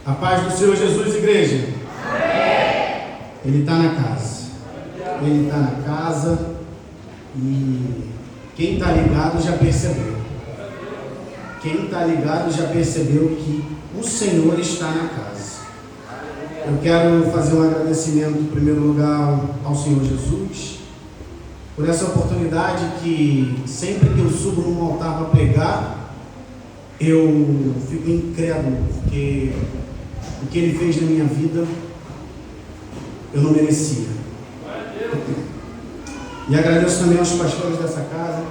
A paz do Senhor Jesus, igreja. Amém. Ele está na casa. Ele está na casa e quem está ligado já percebeu. Quem está ligado já percebeu que o Senhor está na casa. Eu quero fazer um agradecimento, em primeiro lugar, ao Senhor Jesus, por essa oportunidade que sempre que eu subo num altar para pregar, eu fico incrédulo, porque o que Ele fez na minha vida, eu não merecia. E agradeço também aos pastores dessa casa,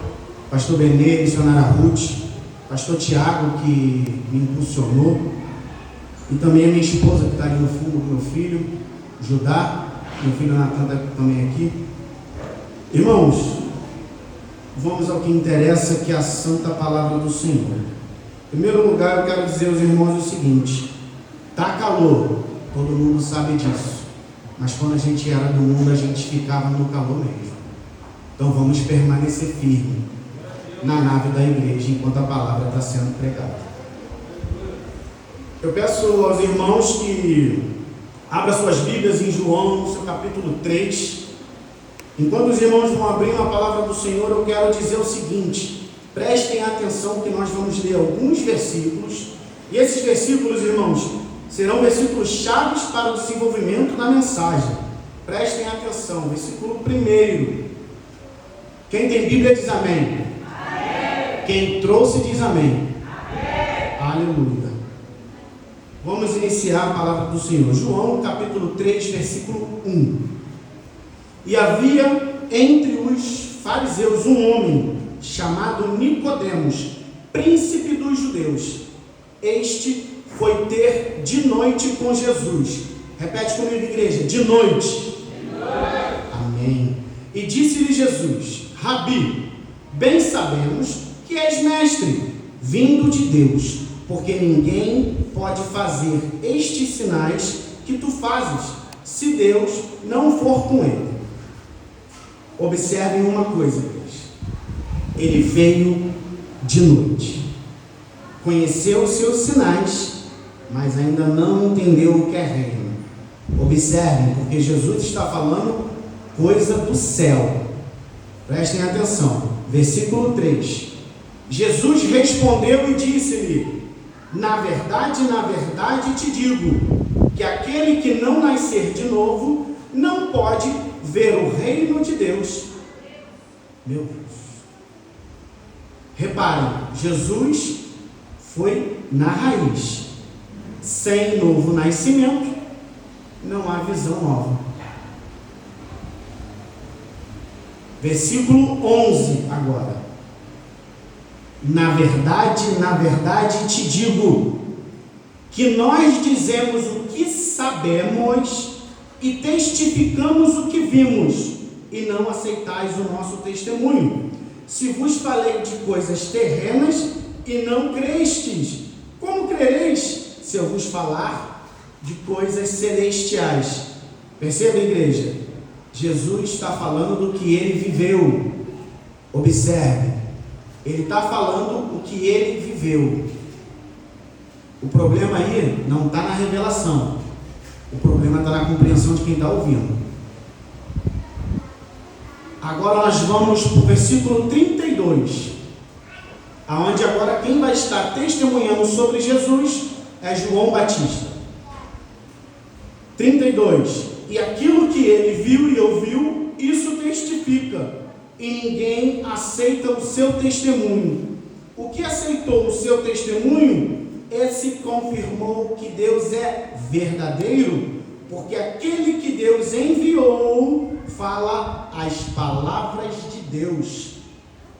pastor Benê, missionária Ruth, pastor Tiago, que me impulsionou, e também a minha esposa, que está ali no fundo, meu filho, Judá, meu filho Natan está também aqui. Irmãos, vamos ao que interessa, que é a santa palavra do Senhor. Em primeiro lugar, eu quero dizer aos irmãos o seguinte: tá calor, todo mundo sabe disso, mas quando a gente era do mundo, a gente ficava no calor mesmo. Então vamos permanecer firme na nave da igreja enquanto a palavra está sendo pregada. Eu peço aos irmãos que abram suas Bíblias em João, no seu capítulo 3. Enquanto os irmãos vão abrindo a palavra do Senhor, eu quero dizer o seguinte: prestem atenção que nós vamos ler alguns versículos, e esses versículos, irmãos, serão versículos chaves para o desenvolvimento da mensagem. Prestem atenção. Versículo 1. Quem tem Bíblia diz amém. Amém. Quem trouxe diz amém. Amém. Aleluia. Vamos iniciar a palavra do Senhor. João capítulo 3, versículo 1. E havia entre os fariseus um homem chamado Nicodemos, príncipe dos judeus. Este foi ter de noite com Jesus. Repete comigo, igreja: de noite. Amém. E disse-lhe Jesus: Rabi, bem sabemos que és mestre, vindo de Deus, porque ninguém pode fazer estes sinais que tu fazes, se Deus não for com ele. Observem uma coisa, igreja. Ele veio de noite, conheceu os seus sinais, mas ainda não entendeu o que é reino. Observem, porque Jesus está falando coisa do céu. Prestem atenção. Versículo 3. Jesus respondeu e disse-lhe: na verdade te digo, que aquele que não nascer de novo não pode ver o reino de Deus. Meu Deus. Reparem, Jesus foi na raiz. Sem novo nascimento, não há visão nova. Versículo 11 agora. Na verdade te digo, que nós dizemos o que sabemos e testificamos o que vimos, e não aceitais o nosso testemunho. Se vos falei de coisas terrenas e não crestes, como crereis se eu vos falar de coisas celestiais? Perceba, igreja, Jesus está falando do que ele viveu. Observe, ele está falando o que ele viveu. O problema aí não está na revelação, o problema está na compreensão de quem está ouvindo. Agora nós vamos para o versículo 32, aonde agora quem vai estar testemunhando sobre Jesus é João Batista. 32. E aquilo que ele viu e ouviu, isso testifica, e ninguém aceita o seu testemunho. O que aceitou o seu testemunho, esse confirmou que Deus é verdadeiro, porque aquele que Deus enviou fala as palavras de Deus,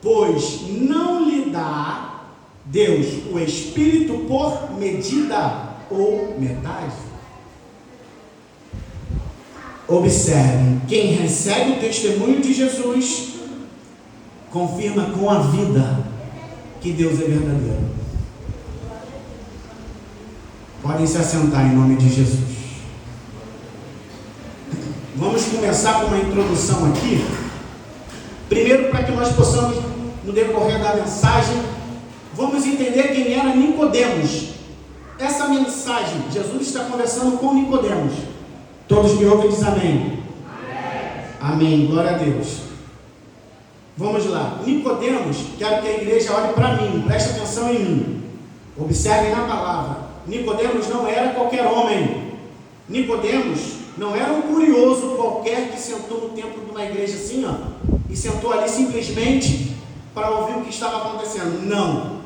pois não lhe dá Deus o Espírito por medida ou metade. Observem, quem recebe o testemunho de Jesus confirma com a vida que Deus é verdadeiro. Podem se assentar em nome de Jesus. Vamos começar com uma introdução aqui. Primeiro, para que nós possamos, no decorrer da mensagem, vamos entender quem era Nicodemos. essa mensagem, Jesus está conversando com Nicodemos. Todos me ouvem, diz amém. Amém, glória a Deus. Vamos lá. Nicodemos, quero que a igreja olhe para mim, preste atenção em mim. Observem na palavra. Nicodemos não era qualquer homem. Nicodemos não era um curioso qualquer que sentou no templo de uma igreja assim, ó, e sentou ali simplesmente para ouvir o que estava acontecendo. Não.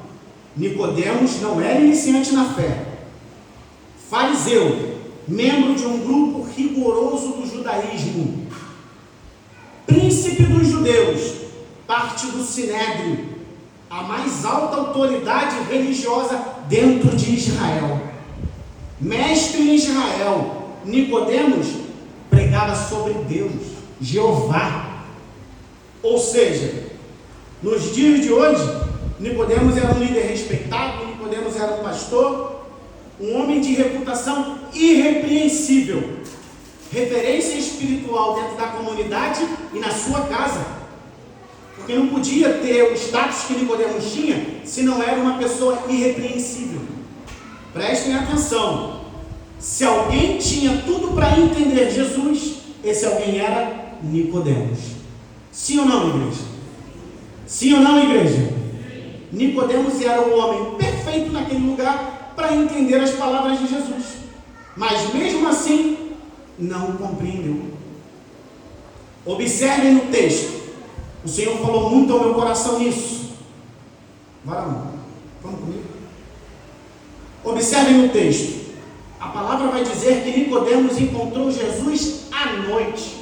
Nicodemos não era iniciante na fé. Fariseu, membro de um grupo rigoroso do judaísmo, príncipe dos judeus, parte do Sinédrio, a mais alta autoridade religiosa dentro de Israel, mestre em Israel. Nicodemos pregava sobre Deus, Jeová. Ou seja, nos dias de hoje, Nicodemos era um líder respeitado, Nicodemos era um pastor, um homem de reputação irrepreensível, referência espiritual dentro da comunidade e na sua casa, porque não podia ter o status que Nicodemos tinha se não era uma pessoa irrepreensível. Prestem atenção, se alguém tinha tudo para entender Jesus, esse alguém era Nicodemos. Sim ou não, igreja? Sim ou não, igreja? Nicodemos era o homem perfeito naquele lugar para entender as palavras de Jesus, mas mesmo assim não compreendeu. Observem no texto, o Senhor falou muito ao meu coração nisso. Vamos comigo? Observem no texto, a palavra vai dizer que Nicodemos encontrou Jesus à noite.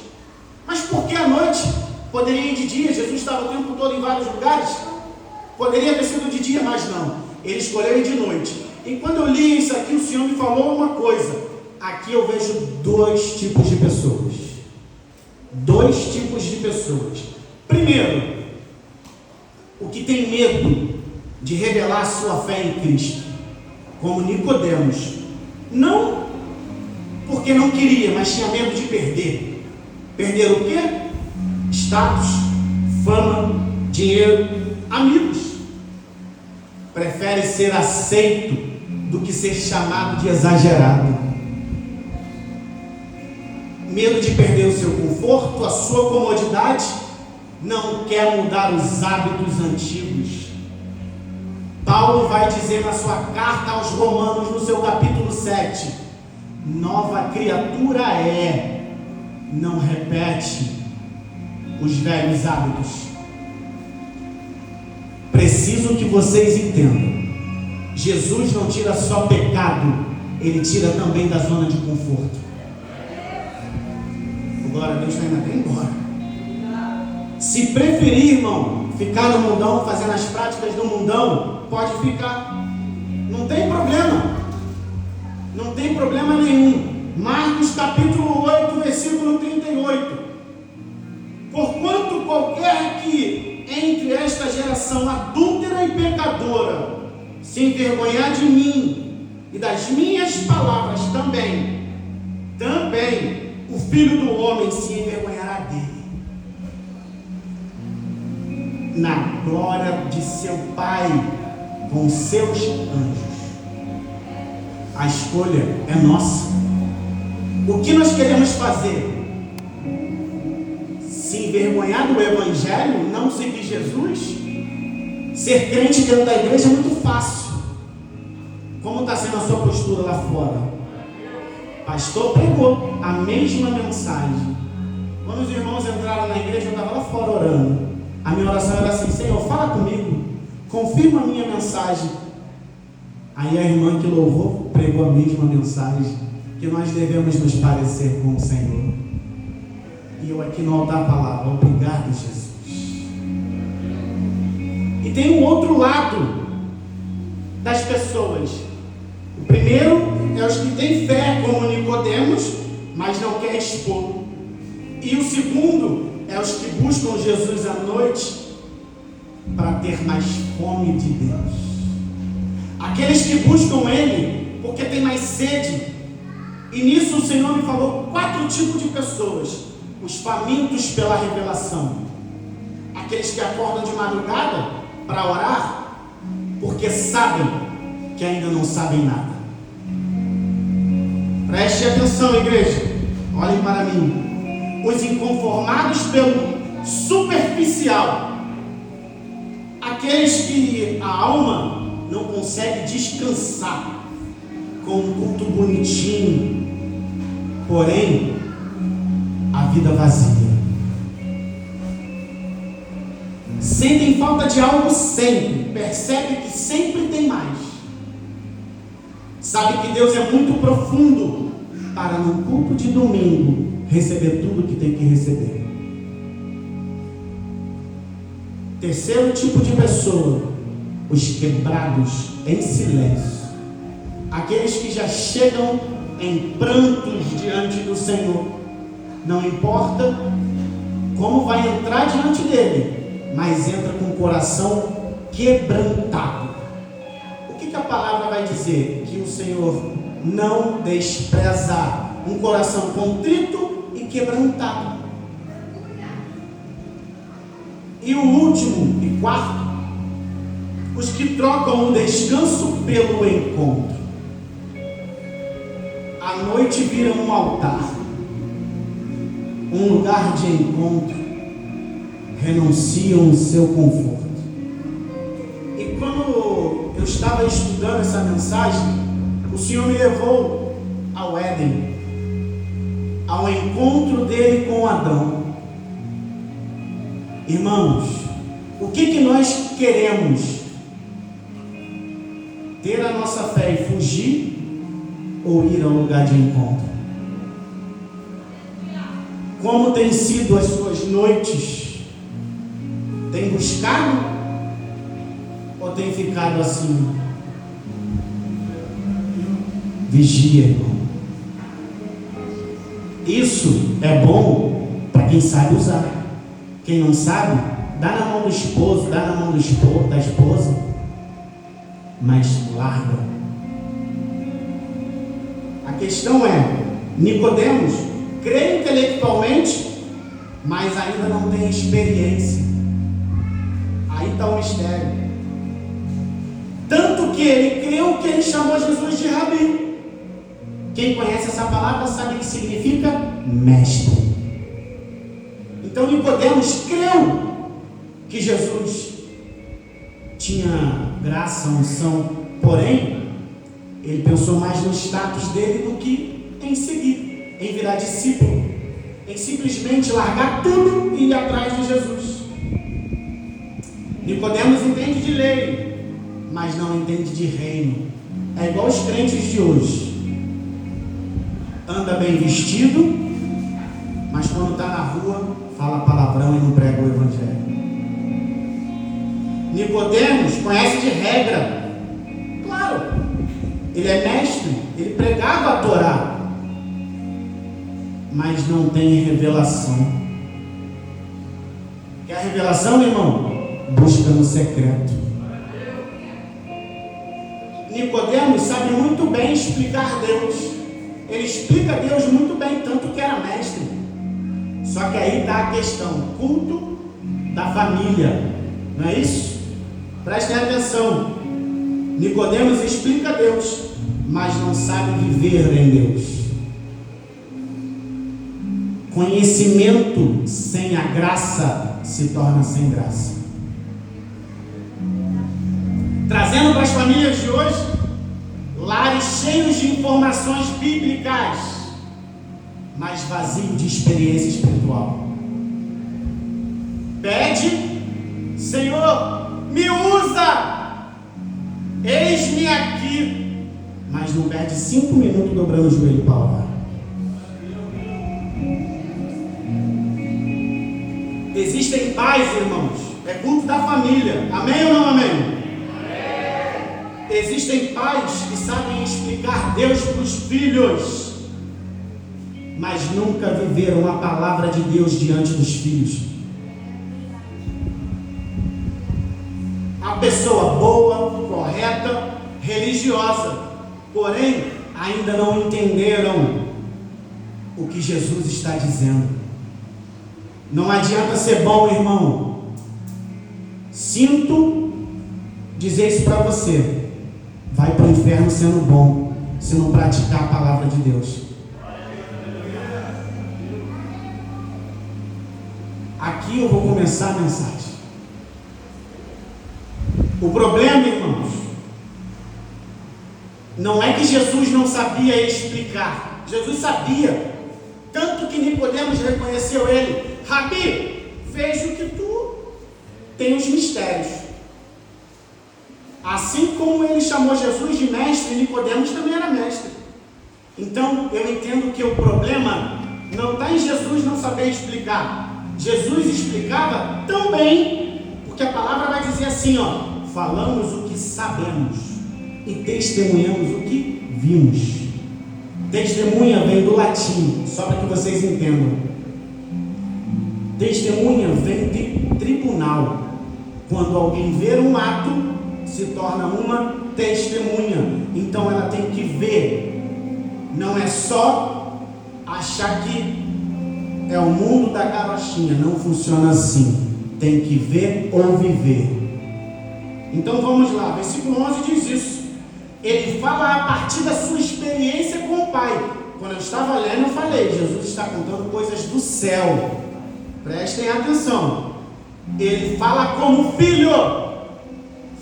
Mas por que à noite? Poderia ir de dia, Jesus estava o tempo todo em vários lugares. Poderia ter sido de dia, mas não. Ele escolheu ir de noite. E quando eu li isso aqui, o Senhor me falou uma coisa. Aqui eu vejo dois tipos de pessoas. Dois tipos de pessoas. Primeiro, o que tem medo de revelar a sua fé em Cristo, como Nicodemos. Não porque não queria, mas tinha medo de perder. Perder o quê? Status, fama, dinheiro, amigos. Prefere ser aceito do que ser chamado de exagerado. Medo de perder o seu conforto, a sua comodidade, não quer mudar os hábitos antigos. Paulo vai dizer na sua carta aos Romanos, no seu capítulo 7, nova criatura é, não repete os velhos hábitos. Preciso que vocês entendam, Jesus não tira só pecado, Ele tira também da zona de conforto. Glória a Deus, está indo até embora. Se preferir, irmão, ficar no mundão, fazendo as práticas do mundão, pode ficar, não tem problema, não tem problema nenhum. Marcos capítulo 8, versículo 38, porquanto qualquer que entre esta geração adúltera e pecadora se envergonhar de mim e das minhas palavras também o Filho do Homem se envergonhará dele na glória de seu Pai com seus anjos. A escolha é nossa. O que nós queremos fazer? Se envergonhar do Evangelho, não seguir Jesus? Ser crente dentro da igreja é muito fácil. Como está sendo a sua postura lá fora? Pastor pregou a mesma mensagem. Quando os irmãos entraram na igreja, eu estava lá fora orando. A minha oração era assim: Senhor, fala comigo, confirma a minha mensagem. Aí a irmã que louvou pregou a mesma mensagem, que nós devemos nos parecer com o Senhor. E eu aqui no altar a palavra: obrigado, Jesus. E tem um outro lado das pessoas. O primeiro é os que têm fé, como Nicodemos, mas não quer expor. E o segundo é os que buscam Jesus à noite para ter mais fome de Deus. Aqueles que buscam Ele porque tem mais sede. E nisso o Senhor me falou 4 tipos de pessoas: os famintos pela revelação, aqueles que acordam de madrugada para orar porque sabem que ainda não sabem nada. Preste atenção, igreja. Olhem para mim. Os inconformados pelo superficial. Aqueles que a alma não consegue descansar com um culto bonitinho, porém a vida vazia. Sentem falta de algo sempre, percebe que sempre tem mais. Sabe que Deus é muito profundo para num culto de domingo receber tudo que tem que receber. Terceiro tipo de pessoa, os quebrados em silêncio. Aqueles que já chegam em prantos diante do Senhor. Não importa como vai entrar diante dele, mas entra com o coração quebrantado. O que a palavra vai dizer? Que o Senhor não despreza um coração contrito e quebrantado. E o último e quarto, os que trocam o descanso pelo encontro. A noite vira um altar, um lugar de encontro, renunciam o seu conforto. E quando eu estava estudando essa mensagem, o Senhor me levou ao Éden, ao encontro dele com Adão. Irmãos, o que nós queremos? Ter a nossa fé e fugir, ou ir ao lugar de encontro? Como tem sido as suas noites? Tem buscado? Ou tem ficado assim? Vigia, irmão. Isso é bom para quem sabe usar. Quem não sabe, dá na mão do esposo, dá na mão da esposa, mas larga. A questão é, Nicodemos crê intelectualmente, mas ainda não tem experiência. Aí está o mistério. Tanto que ele creu que ele chamou Jesus de Rabi. Quem conhece essa palavra sabe o que significa mestre. Então Nicodemos creu que Jesus tinha graça, unção, porém ele pensou mais no status dele do que em seguir, em virar discípulo, em simplesmente largar tudo e ir atrás de Jesus. Nicodemos entende de lei, mas não entende de reino. É igual os crentes de hoje. Anda bem vestido, mas quando está na rua fala palavrão e não prega o evangelho. Nicodemos conhece de regra. Claro, ele é mestre, ele pregava a Torá, mas não tem revelação. Quer revelação, irmão? Busca no secreto. Nicodemos sabe muito bem explicar Deus. Ele explica Deus muito bem, tanto que era mestre. Só que aí está a questão, culto da família, não é isso? Prestem atenção. Nicodemos explica Deus, mas não sabe viver em Deus. Conhecimento sem a graça se torna sem graça. Trazendo para as famílias de hoje, lares cheios de informações bíblicas, mas vazio de experiência espiritual. Pede, Senhor, me usa, eis-me aqui, mas não perde 5 minutos dobrando o joelho para orar. Existem pais, irmãos, é culto da família, amém ou não amém? Existem pais que sabem explicar Deus para os filhos, mas nunca viveram a palavra de Deus diante dos filhos. A pessoa boa, correta, religiosa, porém ainda não entenderam o que Jesus está dizendo. Não adianta ser bom, irmão. Sinto dizer isso para você. Vai para o inferno sendo bom. se não praticar a palavra de Deus. Aqui eu vou começar a mensagem. O problema, irmãos, não é que Jesus não sabia explicar. Jesus sabia, tanto que Nicodemos reconheceu ele. Rabi, vejo que tu tem os mistérios. Assim como ele chamou Jesus de mestre, Nicodemos também era mestre. Então eu entendo que o problema não está em Jesus não saber explicar. Jesus explicava tão bem, porque a palavra vai dizer assim, falamos o que sabemos e testemunhamos o que vimos. Testemunha vem do latim, só para que vocês entendam. Testemunha vem de tribunal. Quando alguém vê um ato, se torna uma testemunha. Então ela tem que ver. Não é só achar que é o mundo da carochinha. Não funciona assim. Tem que ver ou viver. Então vamos lá, versículo 11 diz isso. Ele fala a partir da sua experiência com o Pai. Quando eu estava lendo, eu falei, Jesus está contando coisas do céu. Prestem atenção. Ele fala como filho.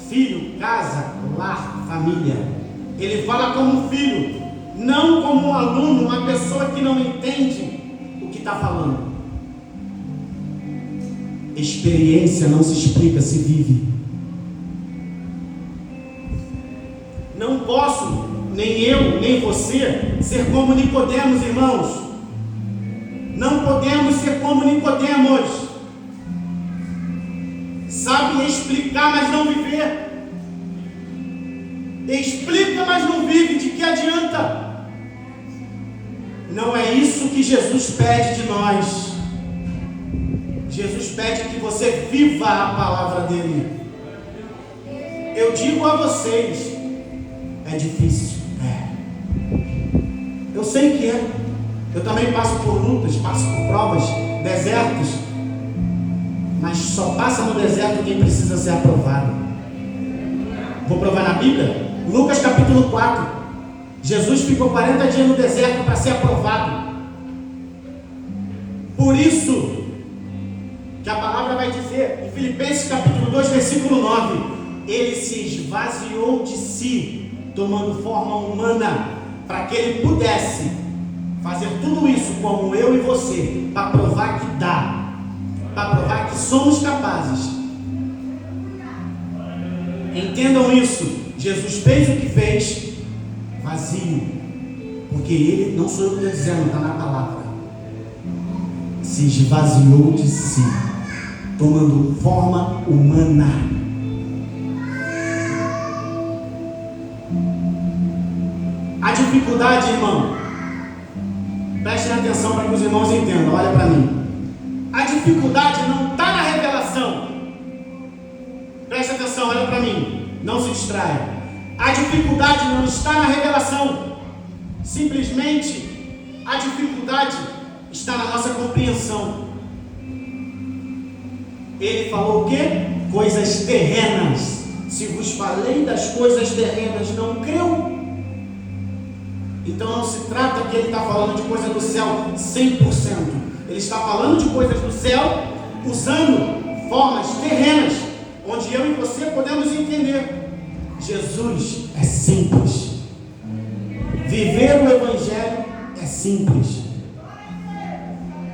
Filho, casa, lar, família. Ele fala como filho, não como um aluno, uma pessoa que não entende o que está falando. Experiência não se explica, se vive. Não posso, nem eu, nem você, ser como Nicodemos, irmãos. Não podemos ser como Nicodemos. Sabe explicar, mas não viver. Explica, mas não vive. De que adianta? Não é isso que Jesus pede de nós. Jesus pede que você viva a palavra dele. Eu digo a vocês, é difícil. Eu sei que é. Eu também passo por lutas, passo por provas, desertos. Mas só passa no deserto quem precisa ser aprovado. Vou provar na Bíblia. Lucas capítulo 4. Jesus ficou 40 dias no deserto para ser aprovado. Por isso que a palavra vai dizer em Filipenses capítulo 2, versículo 9: ele se esvaziou de si, tomando forma humana, para que ele pudesse fazer tudo isso como eu e você, para provar que dá, para provar que somos capazes. Entendam isso. Jesus fez o que fez vazio, porque ele, não sou eu que estou dizendo, está na palavra, se esvaziou de si, tomando forma humana. A dificuldade, irmão, prestem atenção para que os irmãos entendam, olha para mim. A dificuldade não está na revelação. Presta atenção, olha para mim, não se distraia. A dificuldade não está na revelação. Simplesmente a dificuldade está na nossa compreensão. Ele falou o quê? Coisas terrenas. Se vos falei das coisas terrenas, não creu? Então não se trata que ele está falando de coisa do céu 100%. Ele está falando de coisas do céu usando formas terrenas, onde eu e você podemos entender. Jesus é simples. Viver o Evangelho é simples.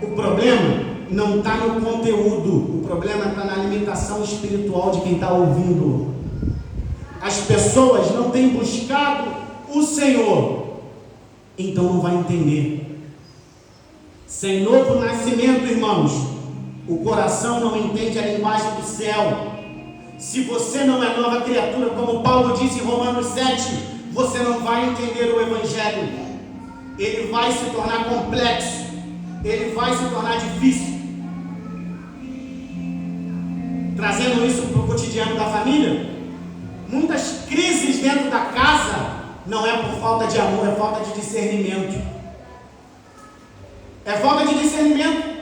O problema não está no conteúdo. O problema está na alimentação espiritual de quem está ouvindo. As pessoas não têm buscado o Senhor, então não vai entender. Sem novo nascimento, irmãos, o coração não entende a linguagem do céu. Se você não é nova criatura, como Paulo disse em Romanos 7, você não vai entender o Evangelho. Ele vai se tornar complexo, ele vai se tornar difícil. Trazendo isso para o cotidiano da família, muitas crises dentro da casa não é por falta de amor, é falta de discernimento. É falta de discernimento.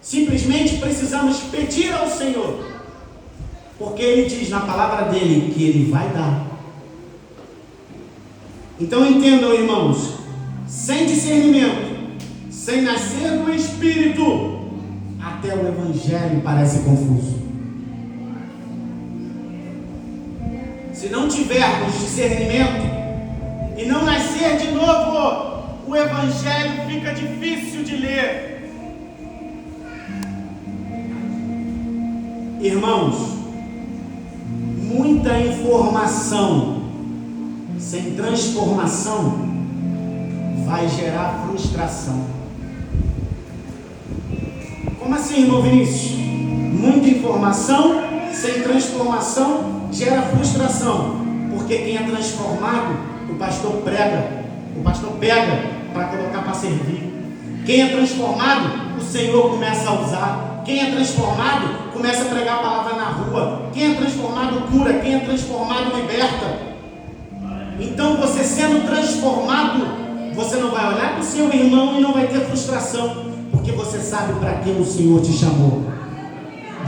Simplesmente precisamos pedir ao Senhor, porque Ele diz na palavra dele que Ele vai dar. Então entendam, irmãos, sem discernimento, sem nascer do Espírito, até o Evangelho parece confuso. Se não tivermos discernimento e não nascer de novo, o Evangelho fica difícil de ler. Irmãos, muita informação sem transformação vai gerar frustração. Como assim, irmão Vinícius? Muita informação sem transformação gera frustração. Porque quem é transformado, o pastor pega para colocar para servir. Quem é transformado, o Senhor começa a usar. Quem é transformado, começa a pregar a palavra na rua. Quem é transformado, cura. Quem é transformado, liberta. Então, você sendo transformado, você não vai olhar para o seu irmão e não vai ter frustração, porque você sabe para que o Senhor te chamou.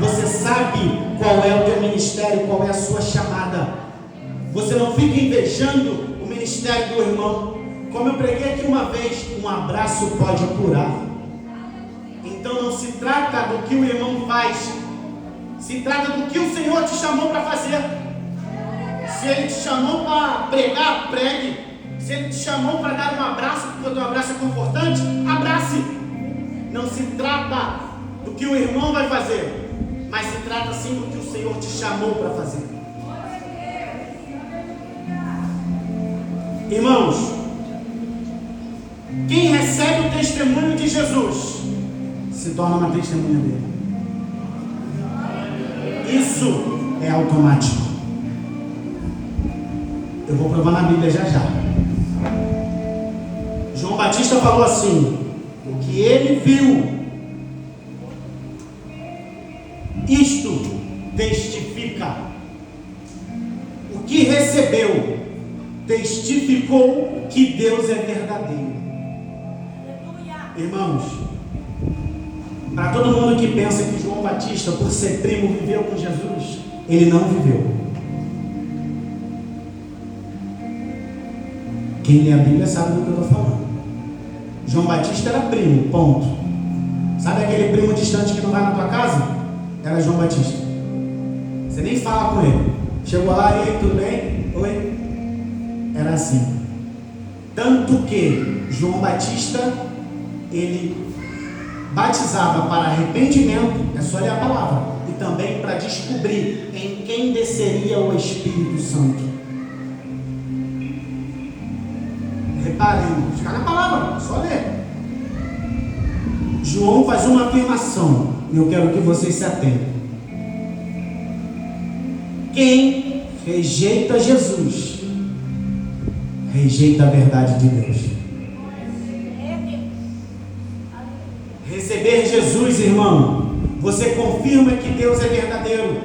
Você sabe qual é o teu ministério, qual é a sua chamada. Você não fica invejando o ministério do irmão. Como eu preguei aqui uma vez, um abraço pode curar. Então não se trata do que o irmão faz, se trata do que o Senhor te chamou para fazer. Se Ele te chamou para pregar, pregue. Se Ele te chamou para dar um abraço, porque o teu abraço é confortante, abrace. Não se trata do que o irmão vai fazer, mas se trata sim do que o Senhor te chamou para fazer. Irmãos, quem recebe o testemunho de Jesus se torna uma testemunha dele. Isso é automático. Eu vou provar na Bíblia já já. João Batista falou assim: o que ele viu, isto testifica. O que recebeu, testificou que Deus é verdadeiro. Irmãos, para todo mundo que pensa que João Batista, por ser primo, viveu com Jesus, ele não viveu. Quem lê a Bíblia sabe do que eu estou falando. João Batista era primo, ponto. Sabe aquele primo distante que não vai na tua casa? Era João Batista. Você nem fala com ele. Chegou lá, e aí, tudo bem? Oi? Era assim. Tanto que João Batista, ele batizava para arrependimento, é só ler a palavra, e também para descobrir em quem desceria o Espírito Santo. Reparem, ficar na palavra, só ler. João faz uma afirmação, e eu quero que vocês se atentem. Quem rejeita Jesus, rejeita a verdade de Deus. Receber Jesus, irmão, você confirma que Deus é verdadeiro.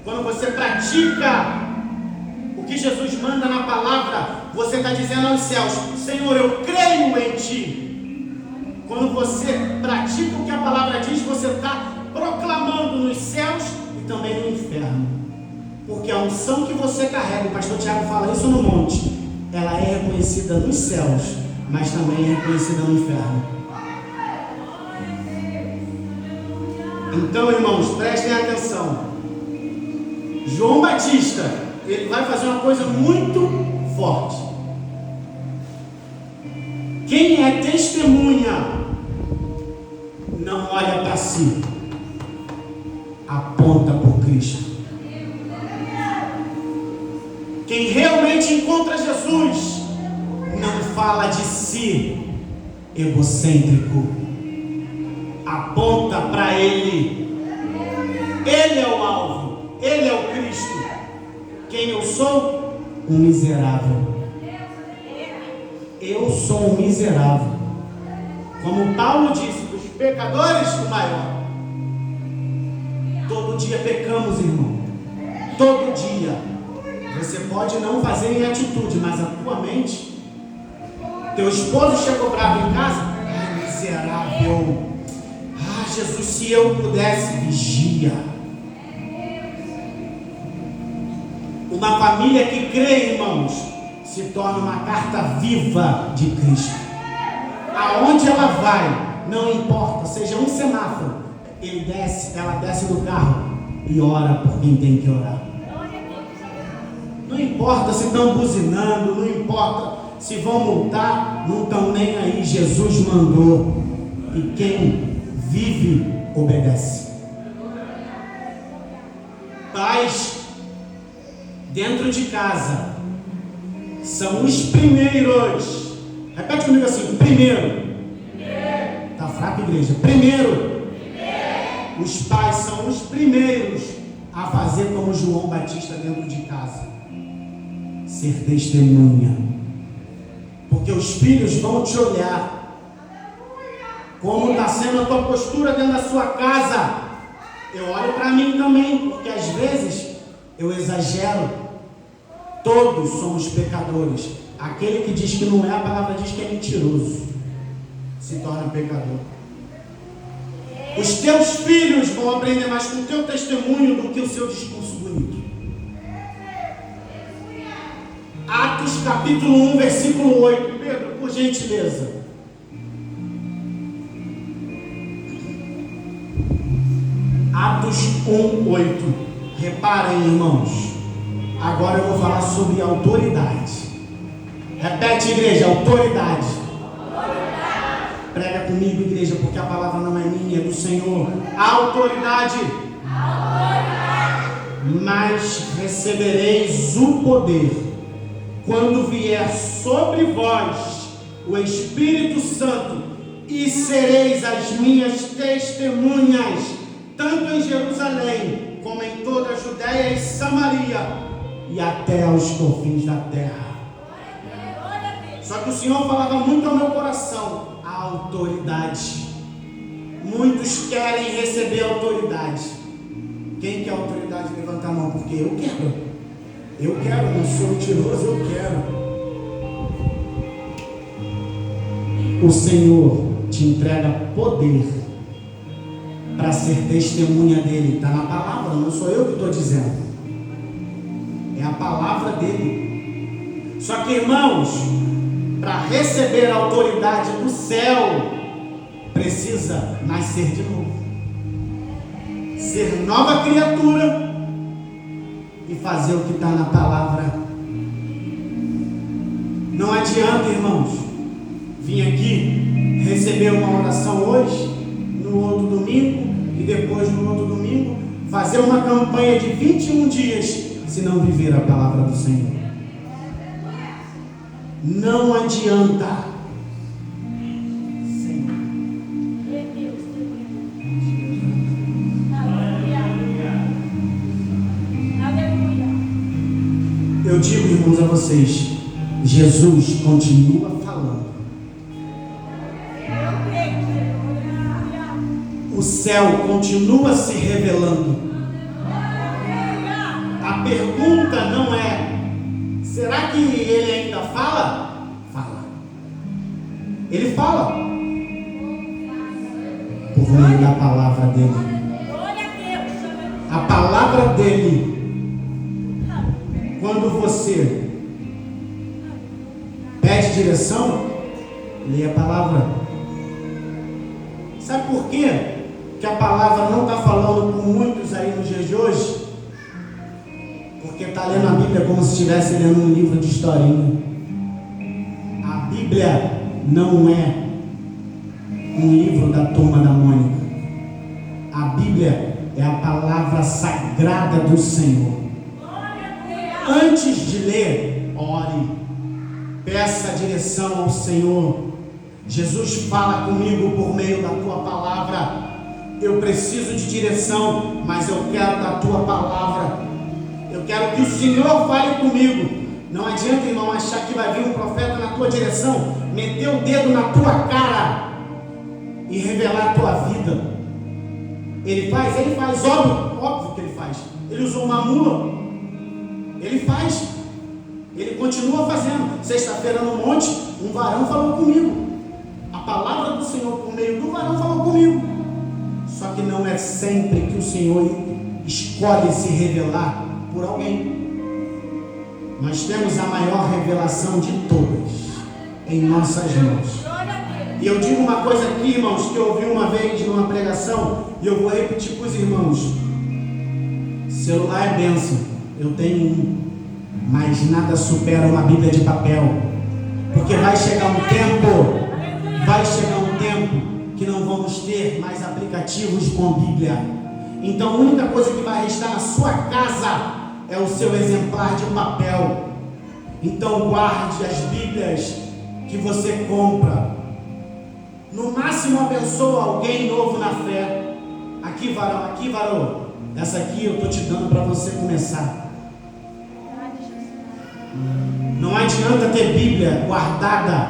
Quando você pratica o que Jesus manda na palavra, você está dizendo aos céus: Senhor, eu creio em Ti. Quando você pratica o que a palavra diz, você está proclamando nos céus e também no inferno. Porque a unção que você carrega, o pastor Tiago fala isso no monte, ela é reconhecida nos céus, mas também é reconhecida no inferno. Então, irmãos, prestem atenção. João Batista, ele vai fazer uma coisa muito forte. Quem é testemunha não olha para si, aponta por Cristo. Quem realmente encontra Jesus não fala de si, egocêntrico, aponta para Ele. Ele é o alvo, Ele é o Cristo. Quem eu sou? Um miserável. Eu sou um miserável. Como Paulo disse, dos pecadores o maior. Todo dia pecamos, irmão. Todo dia. Você pode não fazer em atitude, mas a tua mente. Teu esposo chegou bravo em casa. Ai, miserável. Ah, Jesus, se eu pudesse, vigia. Uma família que crê, irmãos, se torna uma carta viva de Cristo. Aonde ela vai, não importa, seja um semáforo, ela desce do carro e ora por quem tem que orar. Não importa se estão buzinando, não importa se vão multar, não estão nem aí. Jesus mandou e quem vive obedece. Pais dentro de casa são os primeiros. Repete comigo assim: primeiro. Está fraca, igreja? Primeiro. Os pais são os primeiros a fazer como João Batista dentro de casa. Ser testemunha. Porque os filhos vão te olhar. Como está sendo a tua postura dentro da sua casa. Eu olho para mim também, porque às vezes eu exagero. Todos somos pecadores. Aquele que diz que não é, a palavra diz que é mentiroso, se torna pecador. Os teus filhos vão aprender mais com o teu testemunho do que o seu discurso bonito. Atos capítulo 1, versículo 8. Pedro, por gentileza. Atos 1, 8. Reparem, irmãos. Agora eu vou falar sobre autoridade. Repete, igreja, autoridade. Prega comigo, igreja, porque a palavra não é minha, é do Senhor. Autoridade. Mas recebereis o poder quando vier sobre vós o Espírito Santo, e sereis as minhas testemunhas, tanto em Jerusalém, como em toda a Judéia e Samaria, e até aos confins da terra. Só que o Senhor falava muito ao meu coração: a autoridade. Muitos querem receber autoridade. Quem quer autoridade? Levanta a mão, porque eu quero. Eu quero, não sou mentiroso, eu quero. O Senhor te entrega poder para ser testemunha dele. Está na palavra, não sou eu que estou dizendo. É a palavra dele. Só que, irmãos, para receber a autoridade do céu, precisa nascer de novo. Ser nova criatura e fazer o que está na palavra. Não adianta, irmãos, vir aqui receber uma oração hoje, no outro domingo, e depois no outro domingo, fazer uma campanha de 21 dias, se não viver a palavra do Senhor. Não adianta. Eu digo, irmãos, a vocês, Jesus continua falando. O céu continua se revelando. A pergunta não é: será que ele ainda fala? Fala. Ele fala. Por meio da palavra dele. A palavra dele. Quando você pede direção, lê a palavra. Sabe por quê que a palavra não está falando com muitos aí nos dias de hoje? Porque está lendo a Bíblia como se estivesse lendo um livro de historinha. A Bíblia não é um livro da Turma da Mônica. A Bíblia é a palavra sagrada do Senhor. Antes de ler, ore, peça direção ao Senhor. Jesus fala comigo por meio da tua palavra. Eu preciso de direção, mas eu quero da tua palavra. Eu quero que o Senhor fale comigo. Não adianta, irmão, achar que vai vir um profeta na tua direção, meter o dedo na tua cara e revelar a tua vida. Ele faz, óbvio que ele faz. Ele usou uma mula. Ele faz, ele continua fazendo. Sexta-feira no monte, um varão falou comigo. A palavra do Senhor por meio do varão falou comigo. Só que não é sempre que o Senhor escolhe se revelar por alguém. nós temos a maior revelação de todas em nossas mãos. E eu digo uma coisa aqui, irmãos, que eu ouvi uma vez numa pregação, e eu vou repetir para os irmãos: celular é bênção, eu tenho um, mas nada supera uma Bíblia de papel, porque vai chegar um tempo que não vamos ter mais aplicativos com Bíblia. Então a única coisa que vai restar na sua casa é o seu exemplar de papel. Então guarde as Bíblias que você compra. No máximo abençoa alguém novo na fé. Aqui varão, essa aqui eu estou te dando para você começar. Não adianta ter Bíblia guardada.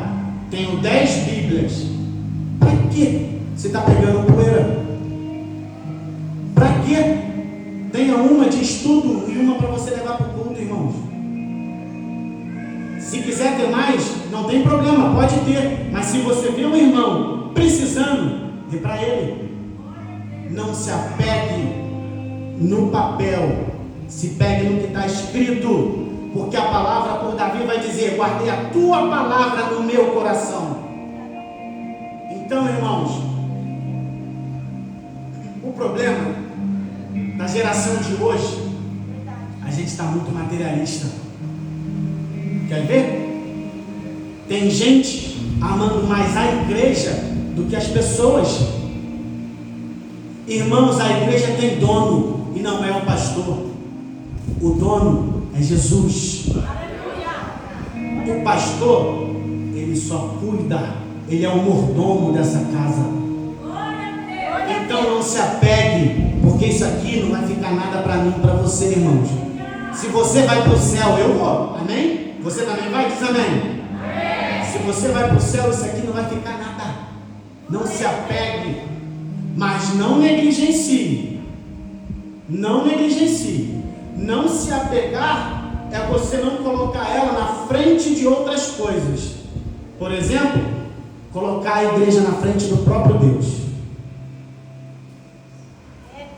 Tenho 10 Bíblias. Para quê? Você está pegando poeira. Para quê? Tenha uma de estudo e uma para você levar para o culto, irmãos. Se quiser ter mais, não tem problema, pode ter. Mas se você vê um irmão precisando, dê para ele. Não se apegue no papel, se pegue no que está escrito. Porque a palavra, por Davi, vai dizer: guardei a tua palavra no meu coração. Então, irmãos, o problema da geração de hoje, a gente está muito materialista. Quer ver? Tem gente amando mais a igreja do que as pessoas. Irmãos, a igreja tem dono e não é o pastor. O dono é Jesus. O pastor, ele só cuida, ele é o mordomo dessa casa. Então não se apegue, porque isso aqui não vai ficar nada para mim, para você, irmãos. Se você vai para o céu, eu vou, amém? Você também vai? Diz amém. Se você vai para o céu, isso aqui não vai ficar nada. Não se apegue, mas não negligencie. Não negligencie. Não se apegar é você não colocar ela na frente de outras coisas. Por exemplo, colocar a igreja na frente do próprio Deus.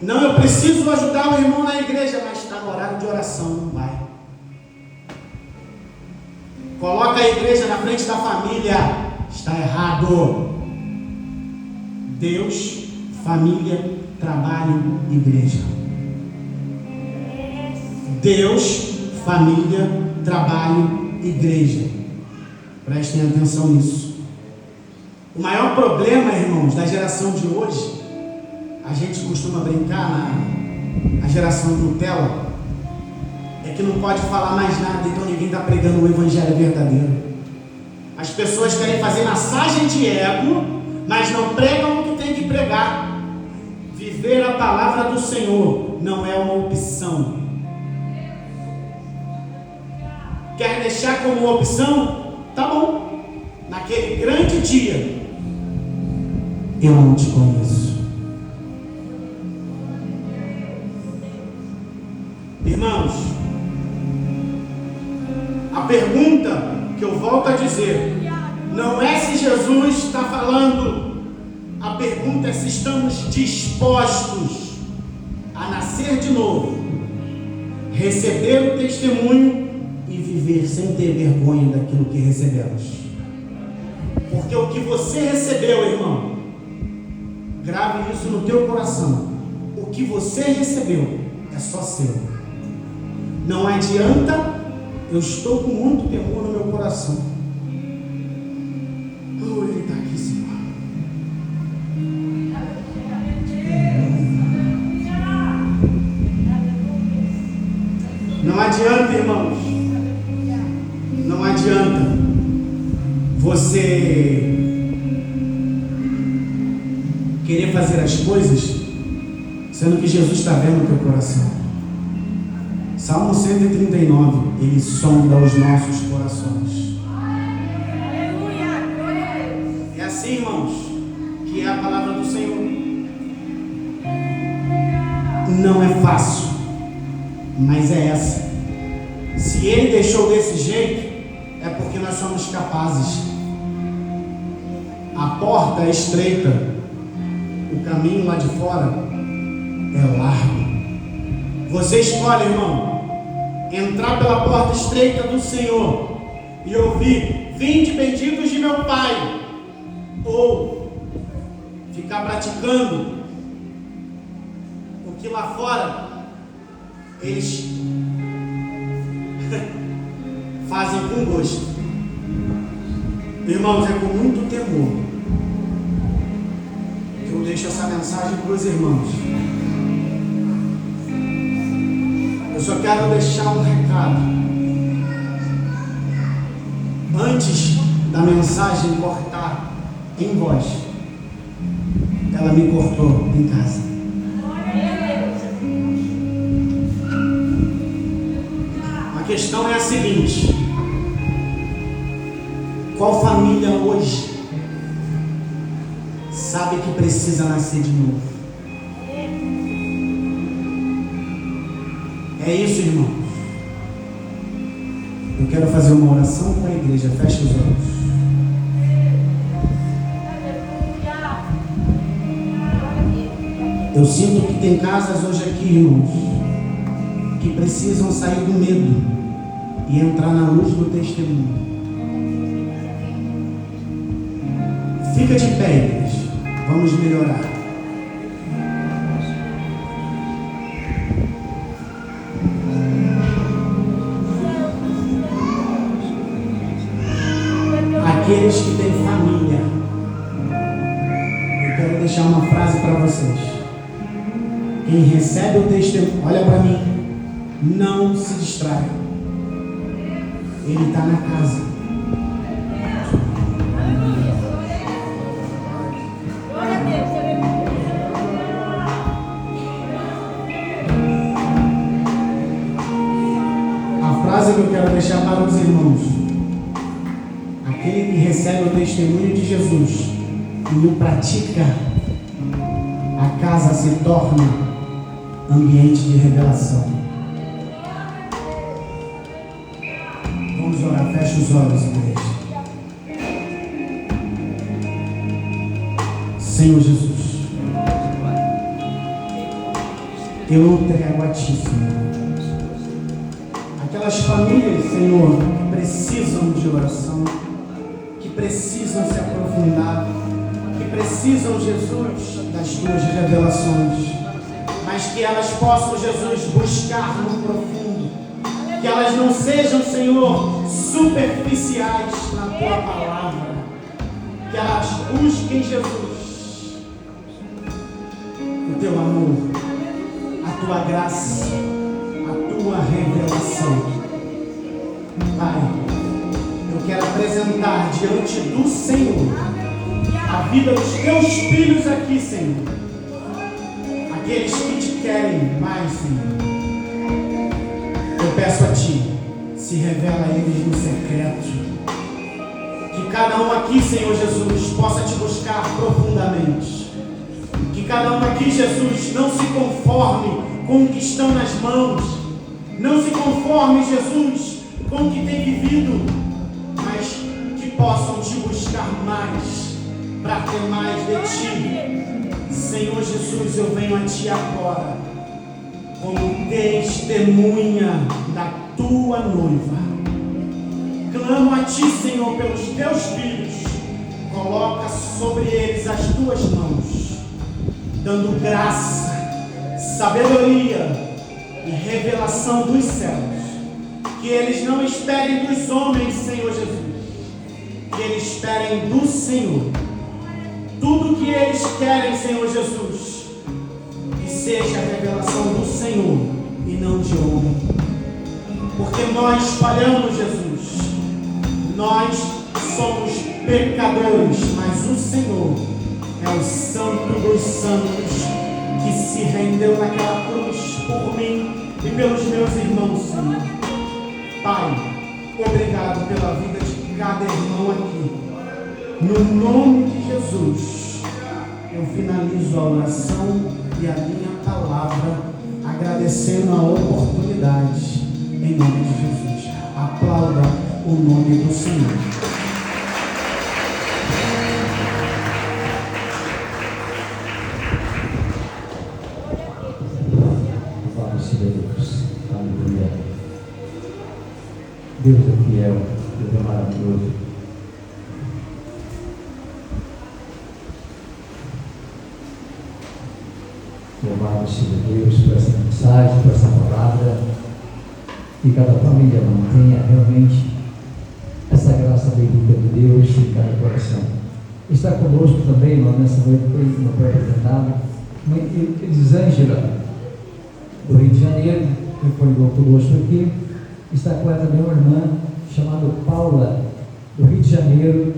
Não, eu preciso ajudar o irmão na igreja, mas está no horário de oração, não vai. Coloca a igreja na frente da família, está errado. Deus, família, trabalho, igreja. Deus, família, trabalho, igreja. Prestem atenção nisso. O maior problema, irmãos, da geração de hoje, a gente costuma brincar na geração Nutella, é que não pode falar mais nada, então ninguém está pregando o evangelho verdadeiro. As pessoas querem fazer massagem de ego, mas não pregam o que tem que pregar. Viver a palavra do Senhor não é uma opção. Quer deixar como opção? Tá bom. Naquele grande dia, eu não te conheço. Irmãos, a pergunta que eu volto a dizer, não é se Jesus está falando, a pergunta é se estamos dispostos a nascer de novo, receber o testemunho e viver sem ter vergonha daquilo que recebemos. Porque o que você recebeu, irmão, grave isso no teu coração, o que você recebeu é só seu. Não adianta, eu estou com muito temor no meu coração. Oh, ele está aqui, Senhor. Não adianta, irmãos. Não adianta você querer fazer as coisas sendo que Jesus está vendo o teu coração. Salmo 139, ele sonda os nossos corações. É assim, irmãos, que é a palavra do Senhor. Não é fácil, mas é essa. Se ele deixou desse jeito, é porque nós somos capazes. A porta é estreita, o caminho lá de fora é largo. Você escolhe, irmão. entrar pela porta estreita do Senhor e ouvir: vinde benditos de meu Pai, ou ficar praticando o que lá fora eles fazem com gosto. Irmãos, é com muito temor que eu deixo essa mensagem para os irmãos. Eu só quero deixar um recado antes da mensagem cortar em voz. Ela me cortou em casa. A questão é a seguinte: qual família hoje sabe que precisa nascer de novo? É isso, irmãos. Eu quero fazer uma oração com a igreja. Feche os olhos. Eu sinto que tem casas hoje aqui, irmãos, que precisam sair do medo e entrar na luz do testemunho. Fica de pé, igreja. Vamos melhorar. Aqueles que têm família, eu quero deixar uma frase para vocês. Quem recebe o testemunho, olha para mim, não se distrai. Ele está na casa. A frase que eu quero deixar para os irmãos: aquele que recebe o testemunho de Jesus e o pratica, a casa se torna ambiente de revelação. Vamos orar. Feche os olhos, igreja. Senhor Jesus, eu entrego a Ti, Senhor, aquelas famílias, Senhor, que precisam de oração, que precisam se aprofundar, que precisam, Jesus, das Tuas revelações, mas que elas possam, Jesus, buscar no profundo, que elas não sejam, Senhor, superficiais na Tua palavra, que elas busquem, Jesus, o Teu amor, a Tua graça, a Tua revelação. Pai, eu quero apresentar diante do Senhor a vida dos Teus filhos aqui, Senhor. Aqueles que Te querem mais, Senhor. Eu peço a Ti, se revela a eles no secreto. Que cada um aqui, Senhor Jesus, possa Te buscar profundamente. Que cada um aqui, Jesus, não se conforme com o que estão nas mãos. Não se conforme, Jesus, com o que tem vivido, mas que possam Te buscar mais, para ter mais de Ti. Senhor Jesus, eu venho a Ti agora, como testemunha da Tua noiva. Clamo a Ti, Senhor, pelos Teus filhos. Coloca sobre eles as Tuas mãos, dando graça, sabedoria e revelação dos céus. Que eles não esperem dos homens, Senhor Jesus, que eles esperem do Senhor. Tudo que eles querem, Senhor Jesus, que seja a revelação do Senhor e não de homem. Porque nós falhamos, Jesus. Nós somos pecadores, mas o Senhor é o Santo dos Santos que se rendeu naquela cruz por mim e pelos meus irmãos, Senhor. Pai, obrigado pela vida de cada irmão aqui. No nome de Jesus, eu finalizo a oração e a minha palavra, agradecendo a oportunidade, em nome de Jesus. Aplauda o nome do Senhor. Vamos, Deus. Aleluia. Deus é fiel, Deus é maravilhoso. Louvado seja Deus por essa mensagem, por essa palavra, que cada família mantenha realmente essa graça bendita de Deus em cada coração. Está conosco também, nessa noite, não foi apresentado, Elisângela, do Rio de Janeiro, que foi conosco aqui. Está com ela também uma irmã chamada Paula, do Rio de Janeiro,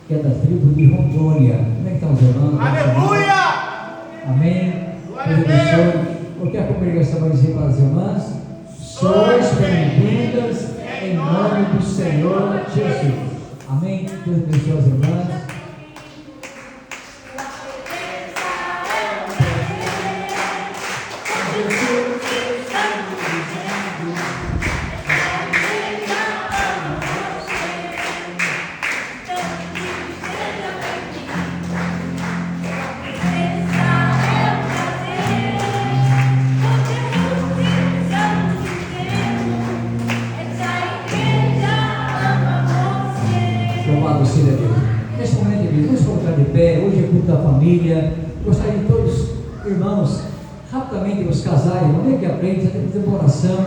que é da tribo de Rondônia. Como é que estão os irmãos? Aleluia! Amém. Deus abençoe. O que a congregação vai dizer para as irmãs? Sois bem-vindas em nome do Senhor Jesus. Amém. Deus abençoe as irmãs. Louvado seja Deus. Neste momento, queridos, vamos colocar de pé. Hoje é culto da família. Gostaria de todos, irmãos, rapidamente os casais, vamos vir aqui à frente, fazer uma oração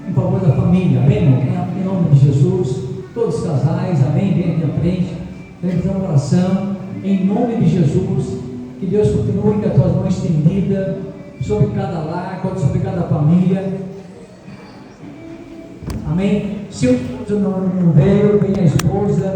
em favor da família. Amém, irmão? Em nome de Jesus, todos os casais, amém? Vem aqui à frente. Vamos fazer uma oração em nome de Jesus. Que Deus continue com a tua mão estendida sobre cada lar, sobre cada família. Amém? Se o não veio, vem a esposa.